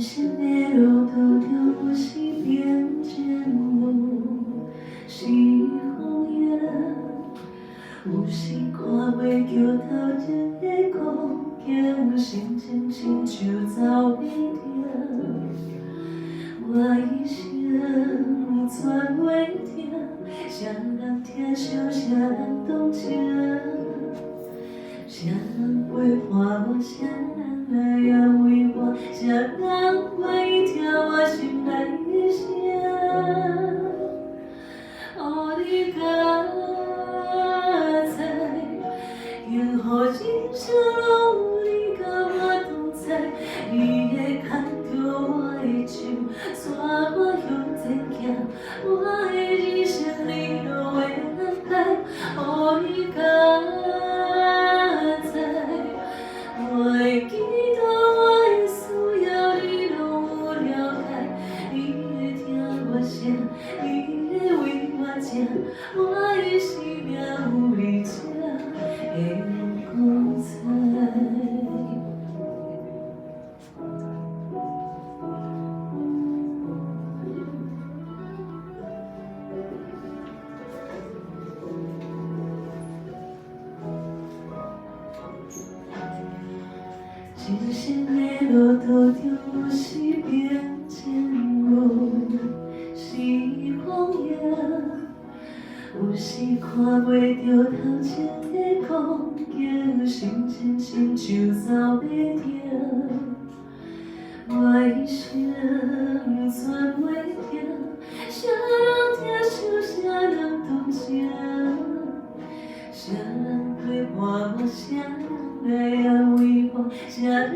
生的路途中不是边间路，是风雨。有时看袂叫头前的光景，心情亲像走袂停。我一生全袂听，谁人疼惜，谁人同情，谁人陪伴我，谁人来安慰我，谁人愿意听我心内的声。哦，你敢知？任何人生路，你甲我同在，你会牵着我的手，带我向前行。我的人生你都会安排。哦，你敢知？我的祈祷，我的需要，你拢有了解。你会听我声，你会为我静，我的生命有你才会有光彩。人生的路途中不是边间路，是风雨。有时看袂着头前的光景，心情亲像走袂停。我一生全袂听，谁人疼惜，谁人同情，谁人陪伴我，谁人来安慰我，谁人